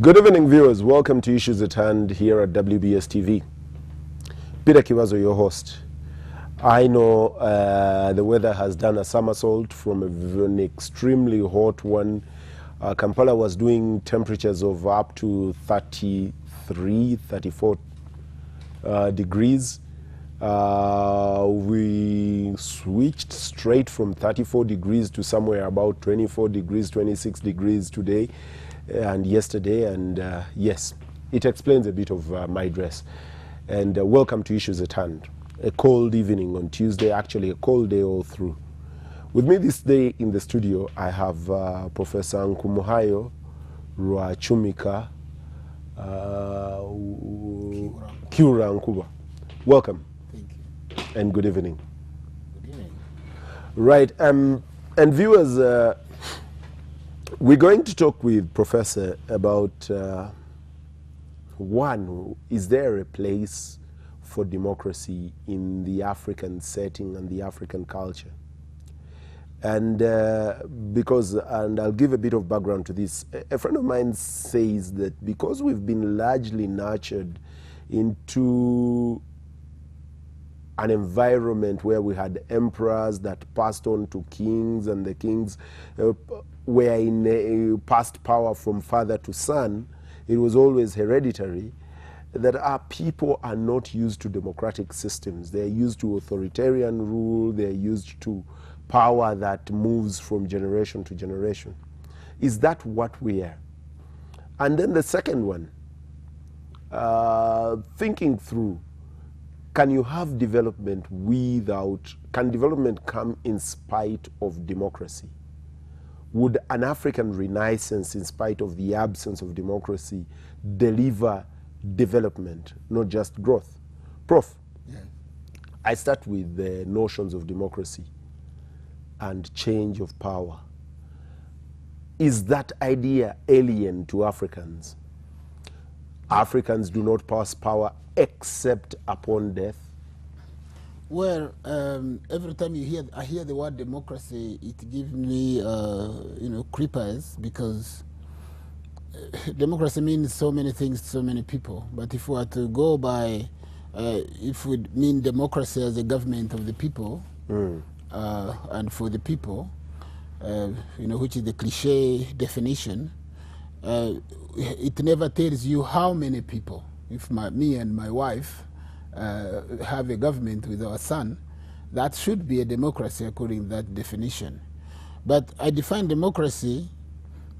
Good evening, viewers. Welcome to Issues at Hand here at WBS TV. Peter Kiwazo, your host. I know the weather has done a somersault from an extremely hot one. Kampala was doing temperatures of up to 33, 34 degrees. We switched straight from 34 degrees to somewhere about 24 degrees, 26 degrees today and yesterday, and yes, it explains a bit of my dress. And welcome to Issues at Hand. A cold evening on Tuesday, actually a cold day all through. With me this day in the studio, I have Professor Nkumuhayo Rwachumika Kiura Nkuba. Welcome. Thank you. And good evening. Good evening. Right, and viewers, we're going to talk with Professor about one, is there a place for democracy in the African setting and the African culture? And and I'll give a bit of background to this. A friend of mine says that because we've been largely nurtured into an environment where we had emperors that passed on to kings, and the kings were passed power from father to son, it was always hereditary, that our people are not used to democratic systems. They're used to authoritarian rule, they're used to power that moves from generation to generation. Is that what we are? And then the second one, thinking through, can you have development can development come in spite of democracy? Would an African renaissance, in spite of the absence of democracy, deliver development, not just growth? Prof, Yeah. I start with the notions of democracy and change of power. Is that idea alien to Africans? Africans do not pass power except upon death. Well, every time I hear the word democracy, it gives me, creepers, because democracy means so many things to so many people. But if we were to go by, if we mean democracy as a government of the people and for the people, which is the cliche definition, it never tells you how many people. If me and my wife have a government with our son, that should be a democracy according to that definition. But I define democracy,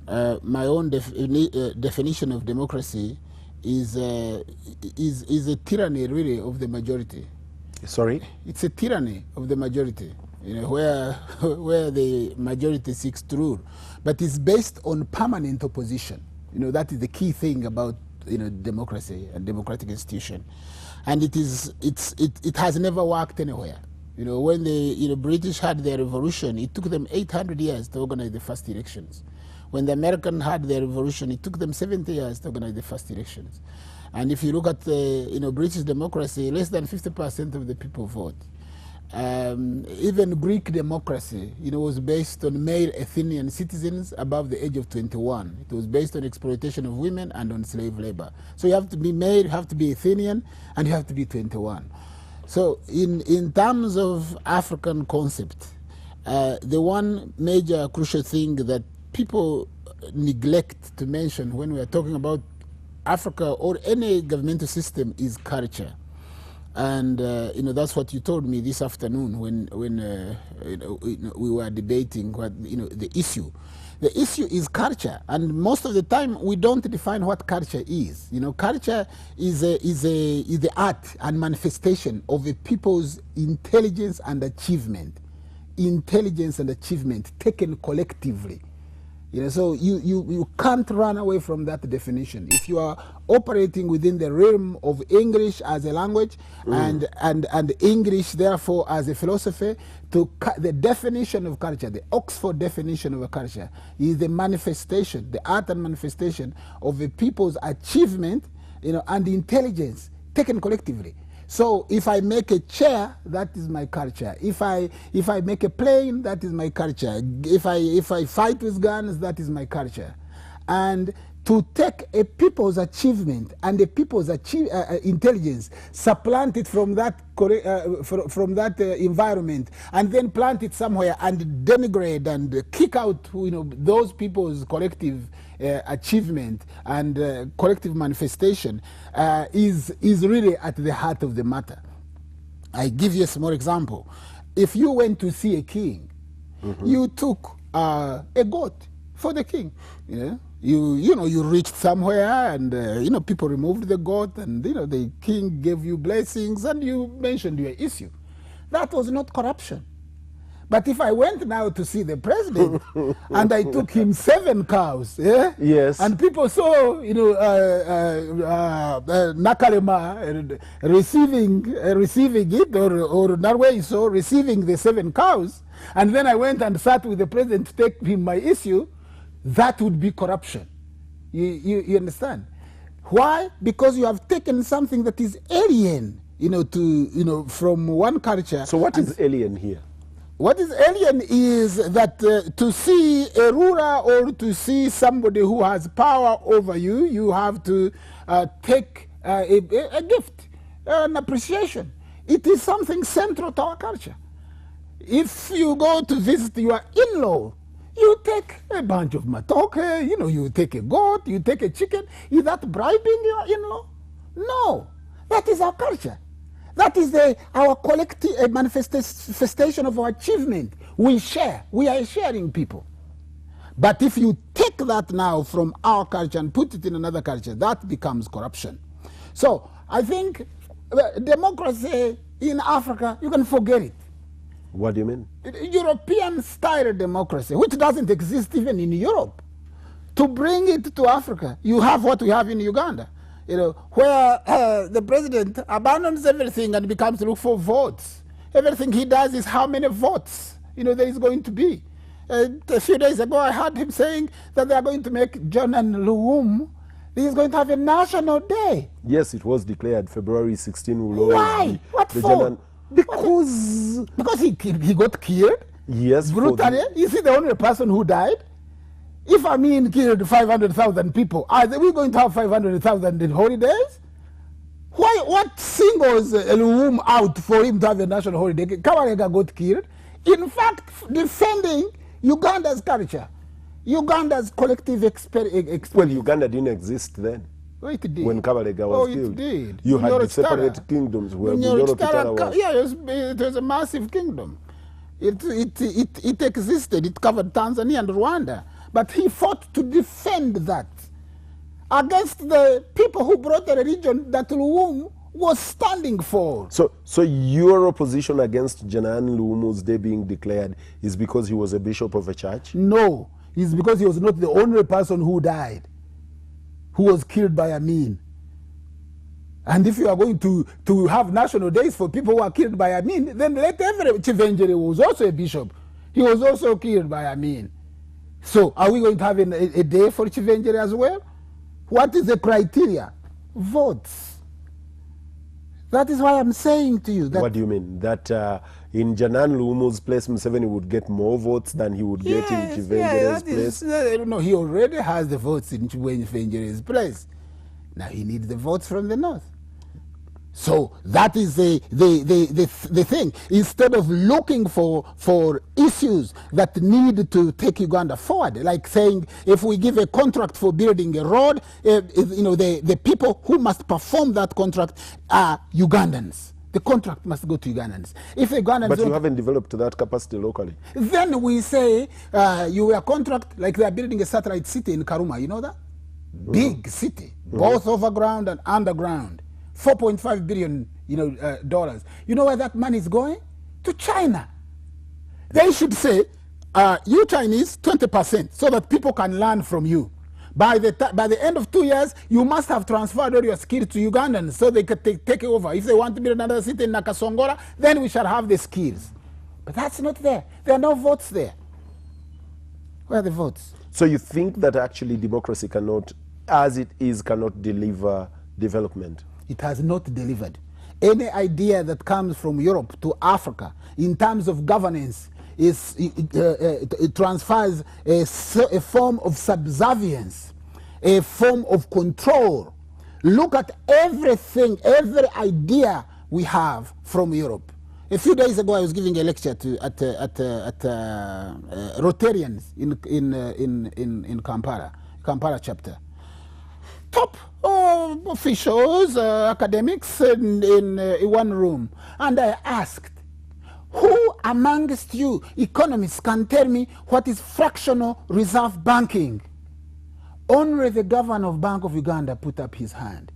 my own definition of democracy is a tyranny, really, of the majority. Sorry? It's a tyranny of the majority, where the majority seeks to rule. But it's based on permanent opposition. That is the key thing about democracy and democratic institution. And it has never worked anywhere. When the British had their revolution, it took them 800 years to organize the first elections. When the Americans had their revolution, it took them 70 years to organize the first elections. And if you look at British democracy, less than 50% of the people vote. Even Greek democracy, was based on male Athenian citizens above the age of 21. It was based on exploitation of women and on slave labor. So you have to be male, you have to be Athenian, and you have to be 21. So in terms of African concept, the one major crucial thing that people neglect to mention when we are talking about Africa or any governmental system is culture. And that's what you told me this afternoon when we were debating the issue. The issue is culture, and most of the time we don't define what culture is. Culture is the art and manifestation of a people's intelligence and achievement. Intelligence and achievement taken collectively. So you can't run away from that definition. If you are operating within the realm of English as a language and English therefore as a philosophy, the definition of culture, the Oxford definition of a culture, is the manifestation, the art and manifestation of a people's achievement, and intelligence taken collectively. So if I make a chair, that is my culture. If I make a plane, that is my culture. If I fight with guns, that is my culture. And to take a people's achievement and a people's intelligence, supplant it from that environment, and then plant it somewhere and denigrate and kick out, those people's collective achievement and collective manifestation is really at the heart of the matter. I give you a small example. If you went to see a king, you took a goat for the king. You reached somewhere and people removed the goat, and the king gave you blessings and you mentioned your issue. That was not corruption. But if I went now to see the president and I took him 7 cows, yes, and people saw Nakalema receiving it, or Narwe saw receiving the 7 cows, and then I went and sat with the president to take him my issue, that would be corruption. You understand? Why? Because you have taken something that is alien, from one culture. So what is alien here? What is alien is that to see a ruler or to see somebody who has power over you, you have to take a gift, an appreciation. It is something central to our culture. If you go to visit your in-law, you take a bunch of matoke, you take a goat, you take a chicken. Is that bribing your in-law? No, that is our culture. That is our collective manifestation of our achievement. We share. We are sharing people. But if you take that now from our culture and put it in another culture, that becomes corruption. So I think democracy in Africa, you can forget it. What do you mean? European-style democracy, which doesn't exist even in Europe. To bring it to Africa, you have what we have in Uganda. Where the president abandons everything and becomes to look for votes. Everything he does is how many votes, there is going to be. A few days ago, I heard him saying that they are going to make John and Luwum, he is going to have a national day. Yes, it was declared February 16. Why? What for? Because he got killed? Yes. Brutally? Is he the only person who died? If Amin killed 500,000 people, are we going to have 500,000 in holidays? Why? What singles Luwum out for him to have a national holiday? Kabarega got killed. In fact, defending Uganda's culture, Uganda's collective experience. Well, Uganda didn't exist then. Oh, it did. When Kabarega was killed. It did. You had the separate kingdoms where it was a massive kingdom. It existed. It covered Tanzania and Rwanda. But he fought to defend that against the people who brought the religion that Luwum was standing for. So your opposition against Janan Luwumu's day being declared is because he was a bishop of a church? No, it's because he was not the only person who died, who was killed by Amin. And if you are going to have national days for people who are killed by Amin, then let every Chivenjere was also a bishop. He was also killed by Amin. So are we going to have a day for Chivenjere as well? What is the criteria? Votes. That is why I'm saying to you that... What do you mean? That in Janan Luwumu's place, Museveni would get more votes than he would get in Chivenjere's place? No, he already has the votes in Chivenjere's place. Now he needs the votes from the north. So that is the thing. Instead of looking for issues that need to take Uganda forward, like saying if we give a contract for building a road, the people who must perform that contract are Ugandans. The contract must go to Ugandans. If Ugandans but you haven't developed that capacity locally. Then we say you are contract, like they are building a satellite city in Karuma. You know that? Big city, both overground and underground. $4.5 billion, dollars. You know where that money is going? To China. They should say, you Chinese, 20%, so that people can learn from you. By the end of 2 years, you must have transferred all your skills to Ugandans so they can take over. If they want to build another city in Nakasongola, then we shall have the skills. But that's not there. There are no votes there. Where are the votes? So you think that actually democracy cannot, as it is, cannot deliver development? It has not delivered. Any idea that comes from Europe to Africa in terms of governance it transfers a form of subservience. a form of control. Look at everything, every idea we have from Europe. A few days ago, I was giving a lecture at Rotarians in Kampala chapter. Top officials, academics in one room, and I asked, who amongst you economists can tell me what is fractional reserve banking? Only the governor of Bank of Uganda put up his hand.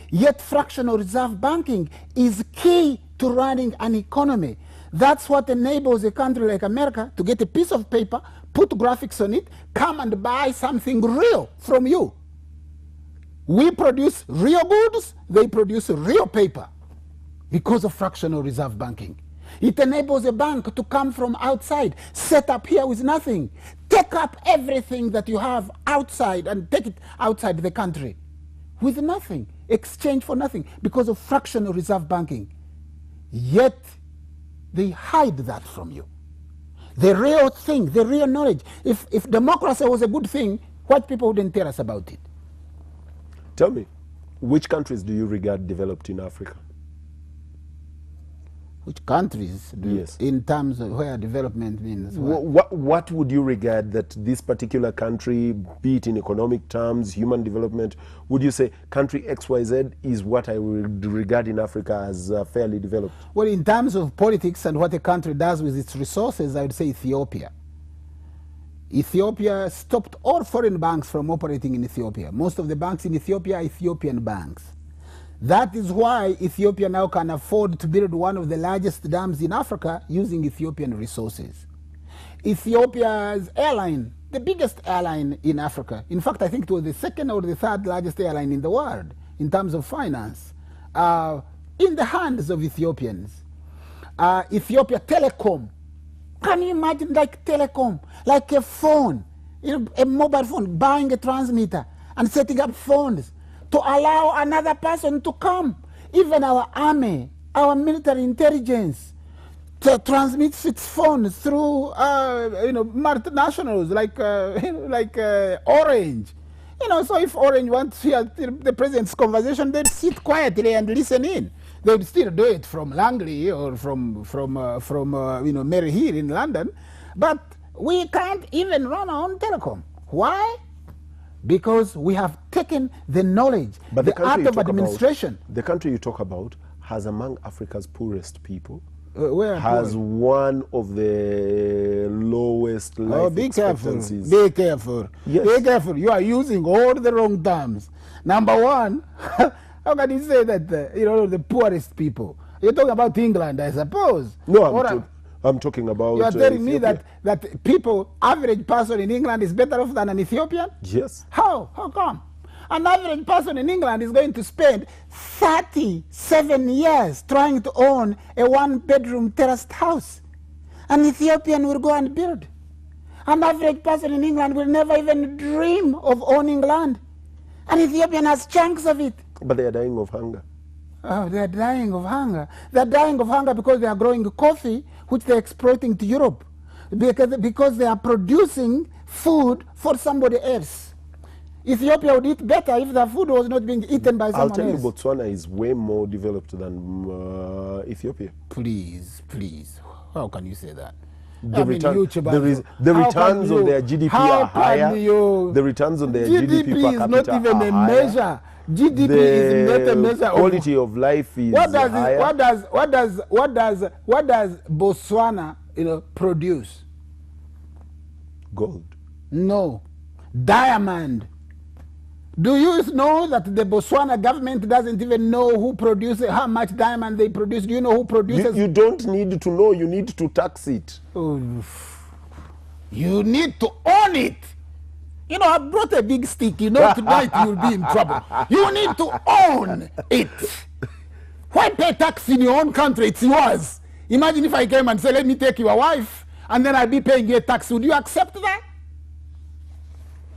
Yet fractional reserve banking is key to running an economy. That's what enables a country like America to get a piece of paper, put graphics on it, come and buy something real from you. We produce real goods, they produce real paper because of fractional reserve banking. It enables a bank to come from outside, set up here with nothing, take up everything that you have outside and take it outside the country with nothing, exchange for nothing because of fractional reserve banking. Yet they hide that from you. The real thing, the real knowledge. If democracy was a good thing, white people wouldn't tell us about it. Tell me, which countries do you regard developed in Africa? Which countries, Yes. in terms of where development means? What would you regard that this particular country, be it in economic terms, human development, would you say country XYZ is what I would regard in Africa as fairly developed? Well, in terms of politics and what a country does with its resources, I would say Ethiopia. Ethiopia stopped all foreign banks from operating in Ethiopia. Most of the banks in Ethiopia are Ethiopian banks. That is why Ethiopia now can afford to build one of the largest dams in Africa using Ethiopian resources. Ethiopia's airline, the biggest airline in Africa, in fact, I think it was the second or the third largest airline in the world in terms of finance, in the hands of Ethiopians. Ethiopia Telecom, can you imagine, like telecom, like a phone, a mobile phone, buying a transmitter and setting up phones to allow another person to come. Even our army, our military intelligence, to transmit its phones through, multinationals like Orange. So if Orange wants to hear the president's conversation, they'd sit quietly and listen in. They'd still do it from Langley or from Mary Hill in London, but we can't even run our own telecom. Why? Because we have taken the knowledge, But the art of administration. The country you talk about has among Africa's poorest people, Where has one of the lowest life be careful. expectancies. Be careful. Yes. Be careful. You are using all the wrong terms. Number one, how can you say that the poorest people? You're talking about England, I suppose. No, I'm talking about. You are telling me Ethiopia. that people, average person in England is better off than an Ethiopian? Yes. How? How come? An average person in England is going to spend 37 years trying to own a one-bedroom terraced house. An Ethiopian will go and build. An average person in England will never even dream of owning land. An Ethiopian has chunks of it. But they are dying of hunger. Oh, they are dying of hunger. They are dying of hunger because they are growing coffee, which they are exporting to Europe. Because they are producing food for somebody else. Ethiopia would eat better if the food was not being eaten by someone else. I'll tell you, Botswana is way more developed than Ethiopia. Please. How can you say that? The returns on their GDP are higher. The returns on their GDP per capita is not even a higher. measure. GDP is not a measure. Quality of life is higher. What does Botswana produce? Gold. No, diamond. Do you know that the Botswana government doesn't even know who produces, how much diamond they produce? Do you know who produces? You don't need to know, you need to tax it. Oh, you need to own it. I brought a big stick. Tonight you'll be in trouble. You need to own it. Why pay tax in your own country? It's yours. Imagine if I came and said, let me take your wife, and then I'll be paying you a tax. Would you accept that?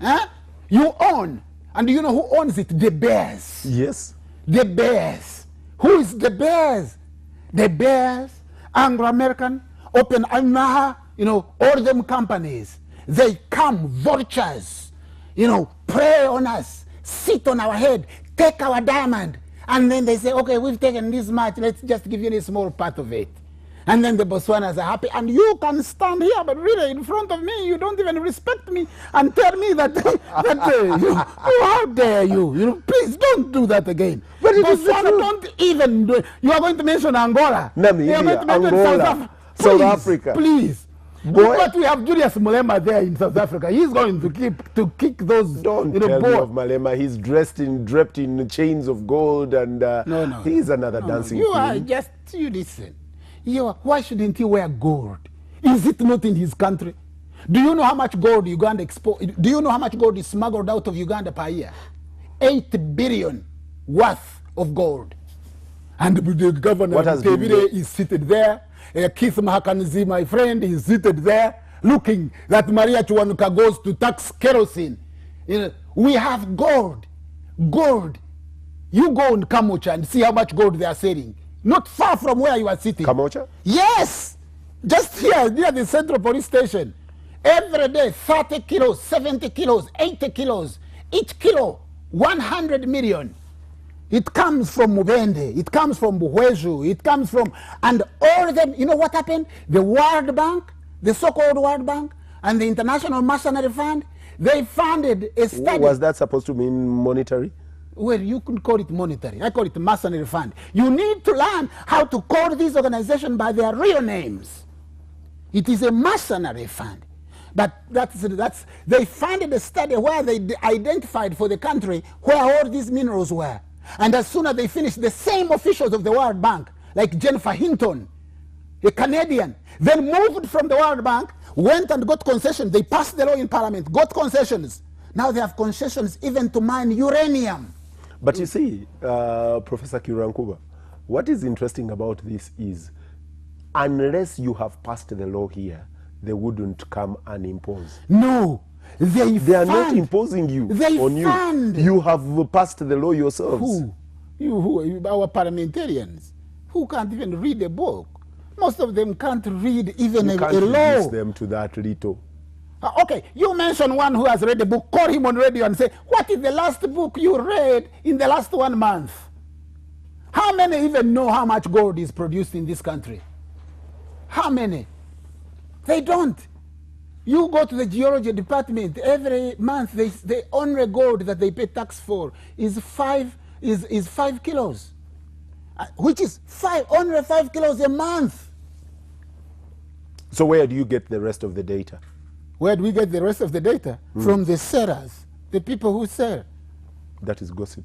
Huh? You own. And do you know who owns it? The Bears. Yes. The Bears. Who is the Bears? The Bears, Anglo-American, Open Amaha, all them companies. They come, vultures, prey on us, sit on our head, take our diamond, and then they say, okay, we've taken this much, let's just give you a small part of it. And then the Botswanas are happy, and you can stand here, but really in front of me, you don't even respect me and tell me that, how dare you? You know, please don't do that again. But it is Botswana, don't even do it. You are going to mention Angola. Namibia, Angola, South Africa. Please. Boy. But we have Julius Malema there in South Africa. He's going to kick those. Don't tell me of Malema. He's draped in chains of gold, and no. he's another dancing You queen. are just, you listen. Why shouldn't he wear gold? Is it not in his country? Do you know how much gold Uganda do you know how much gold is smuggled out of Uganda per year? 8 billion worth of gold. And the governor David is seated there. Keith Mahakanzi, my friend, is seated there, looking that Maria Chuanuka goes to tax kerosene. You know, we have gold. Gold. You go in Kamocha and see how much gold they are selling. Not far from where you are sitting. Kamocha? Yes! Just here, near the Central Police Station. Every day, 30 kilos, 70 kilos, 80 kilos. Each kilo, 100 million. It comes from Mubende, it comes from Buhweju, it comes from, and all of them, you know what happened? The World Bank, the so-called World Bank, and the International Mercenary Fund, they funded a study. Was that supposed to mean monetary? Well, you can call it monetary. I call it mercenary fund. You need to learn how to call these organizations by their real names. It is a mercenary fund. But they funded a study where they identified for the country where all these minerals were. And as soon as they finished, the same officials of the World Bank, like Jennifer Hinton, a Canadian, then moved from the World Bank, went and got concessions. They passed the law in Parliament, got concessions. Now they have concessions even to mine uranium. But you see, Professor Kirankuba, what is interesting about this is, unless you have passed the law here, they wouldn't come and impose. No, they are not imposing you on you. You have passed the law yourselves. Who? You, our parliamentarians, who can't even read a book. Most of them can't read even a law. Reduce them to that little. Okay, you mention one who has read a book, call him on radio and say, what is the last book you read in the last 1 month? How many even know how much gold is produced in this country? How many? They don't. You go to the geology department, every month the only gold that they pay tax for is 5 kilos, which is only 5 kilos a month. So where do you get the rest of the data? Where do we get the rest of the data? From the sellers, the people who sell. That is gossip.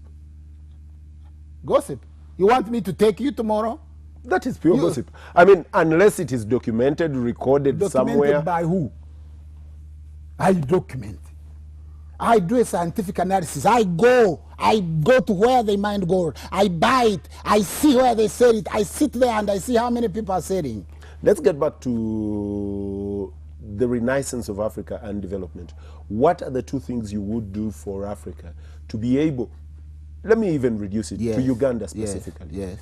Gossip? You want me to take you tomorrow? That is pure gossip. I mean, unless it is documented, recorded somewhere. Documented by who? I document. I do a scientific analysis. I go to where they mine gold. I buy it. I see where they sell it. I sit there and I see how many people are selling. Let's get back to the renaissance of Africa and development. What are the 2 things you would do for Africa to be able, let me even reduce it to Uganda specifically. Yes.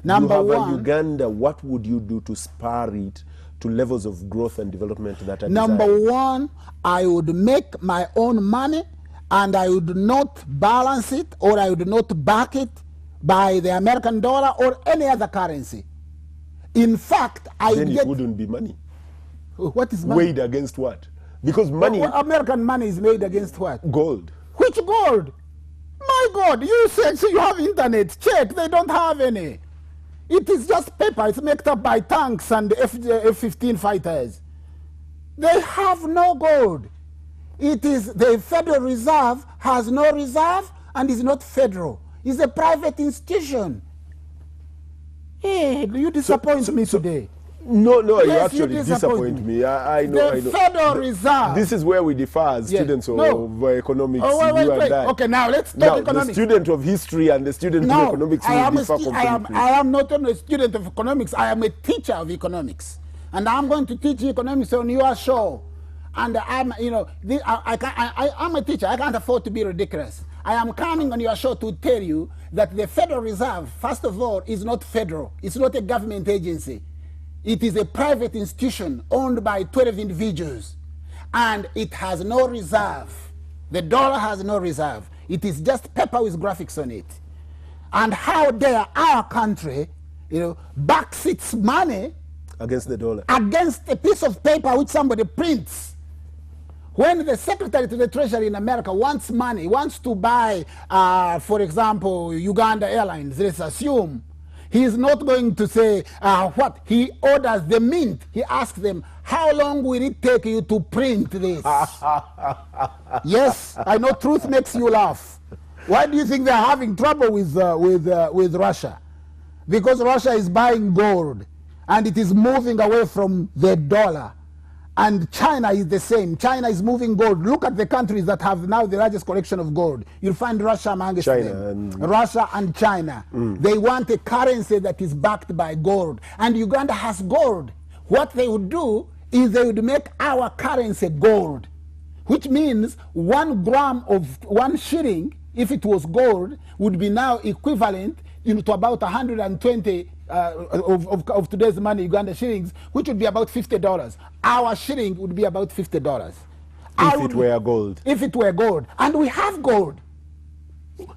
Number one, Uganda, what would you do to spur it to levels of growth and development that are Number desired? 1, I would make my own money and I would not balance it or I would not back it by the American dollar or any other currency. In fact, it wouldn't be money. What is money? Weighed against what? Because money... American money is made against what? Gold. Which gold? My God, you said so you have internet. Check, they don't have any. It is just paper. It's made up by tanks and F-15 fighters. They have no gold. It is the Federal Reserve has no reserve and is not federal. It's a private institution. Hey, you disappoint me today. No, Yes, you actually disappoint me. I know. The Federal Reserve. This is where we differ as students of economics. Wait. Okay, now let's talk economics. The student of history and the student of economics will differ completely. I am not only a student of economics, I am a teacher of economics. And I'm going to teach economics on your show. And I'm a teacher. I can't afford to be ridiculous. I am coming on your show to tell you that the Federal Reserve, first of all, is not federal. It's not a government agency. It is a private institution owned by 12 individuals. And it has no reserve. The dollar has no reserve. It is just paper with graphics on it. And how dare our country, backs its money against the dollar, against a piece of paper which somebody prints. When the Secretary to the Treasury in America wants money, wants to buy, for example, Uganda Airlines, let's assume, he is not going to say what. He orders the mint. He asks them, how long will it take you to print this? Yes, I know truth makes you laugh. Why do you think they're having trouble with Russia? Because Russia is buying gold, and it is moving away from the dollar. And China is the same. China is moving gold. Look at the countries that have now the largest collection of gold. You'll find Russia amongst them. Russia and China. They want a currency that is backed by gold. And Uganda has gold. What they would do is they would make our currency gold, which means 1 gram of 1 shilling, if it was gold, would be now equivalent to about 120 of today's money, Uganda shillings, which would be about $50. Our shilling would be about $50. If it were gold. If it were gold. And we have gold.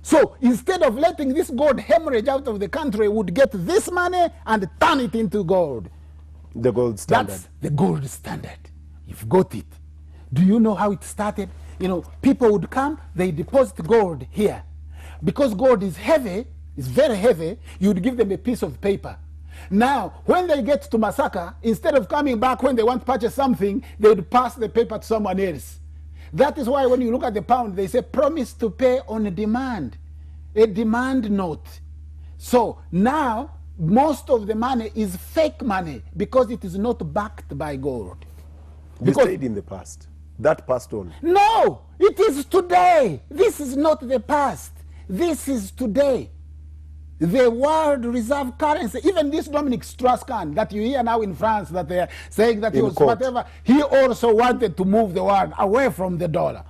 So instead of letting this gold hemorrhage out of the country, we would get this money and turn it into gold. The gold standard. That's the gold standard. You've got it. Do you know how it started? People would come, they deposit gold here. Because gold is heavy, it's very heavy, you would give them a piece of paper. Now, when they get to Masaka, instead of coming back when they want to purchase something, they would pass the paper to someone else. That is why when you look at the pound, they say promise to pay on demand, a demand note. So now, most of the money is fake money because it is not backed by gold. You stayed in the past. That passed on. No, it is today. This is not the past. This is today. The world reserve currency, even this Dominic Strauss-Kahn that you hear now in France, that they are saying that he was whatever, he also wanted to move the world away from the dollar.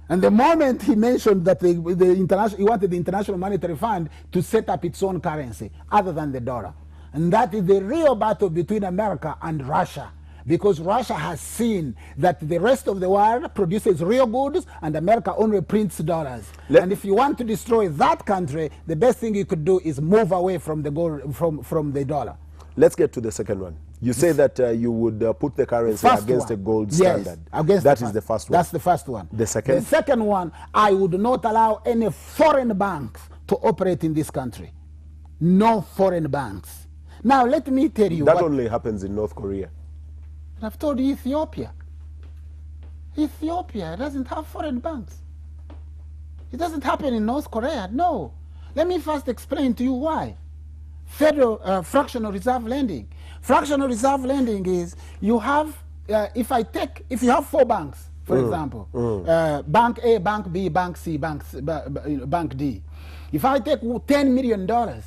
And the moment he mentioned that he wanted the International Monetary Fund to set up its own currency other than the dollar. And that is the real battle between America and Russia. Because Russia has seen that the rest of the world produces real goods and America only prints dollars. And if you want to destroy that country, the best thing you could do is move away from the gold, from the dollar. Let's get to the second one. You say that you would put the currency against a gold standard. Yes, that is the first one. That's the first one. The second? The second one, I would not allow any foreign banks to operate in this country. No foreign banks. Now, let me tell you that only happens in North Korea. I've told you Ethiopia. Ethiopia doesn't have foreign banks. It doesn't happen in North Korea, no. Let me first explain to you why. Federal fractional reserve lending. Fractional reserve lending is you have, if you have 4 banks, for example, Bank A, Bank B, Bank C, Bank D. If I take $10 million,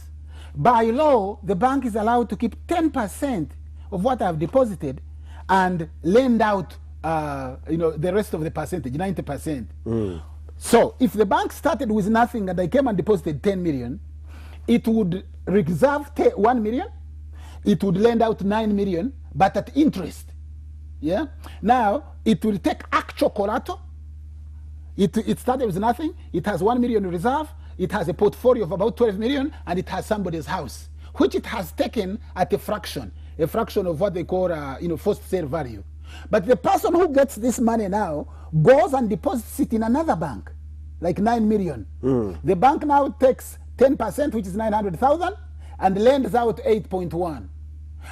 by law, the bank is allowed to keep 10% of what I've deposited and lend out the rest of the percentage, 90%. So if the bank started with nothing and I came and deposited 10 million, it would reserve 1 million, it would lend out 9 million, but at interest. Yeah. Now it will take actual collateral. It started with nothing. It has 1 million reserve. It has a portfolio of about 12 million, and it has somebody's house, which it has taken at a fraction of what they call first sale value. But the person who gets this money now goes and deposits it in another bank, like 9 million. The bank now takes 10%, which is 900,000, and lends out 8.1.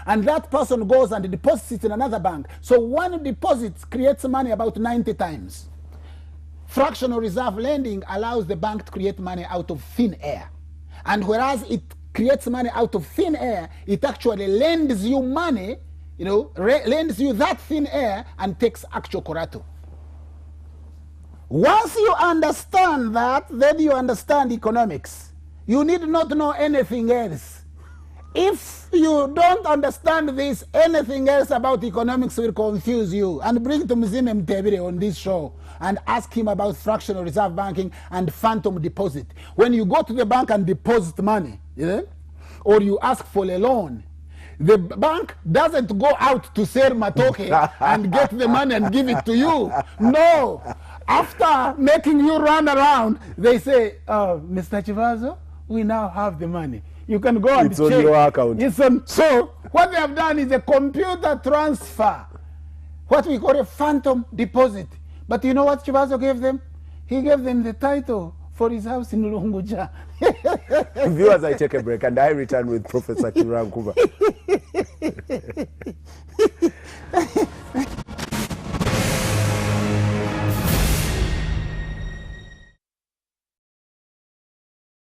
And that person goes and deposits it in another bank. So one deposit creates money about 90 times. Fractional reserve lending allows the bank to create money out of thin air. And whereas it creates money out of thin air, it actually lends you money, lends you that thin air and takes actual collateral. Once you understand that, then you understand economics. You need not know anything else. If you don't understand this, anything else about economics will confuse you. And bring to Mzime Mtebire on this show and ask him about fractional reserve banking and phantom deposit. When you go to the bank and deposit money, or you ask for a loan, the bank doesn't go out to sell matoke and get the money and give it to you. No. After making you run around, they say, Mr. Chivazo, we now have the money. You can go and It's check. on your account. It's on. So what they have done is a computer transfer, what we call a phantom deposit. But you know what Chivazo gave them? He gave them the title for his house in Lunguja. Viewers, I take a break and I return with Professor Kirankuba.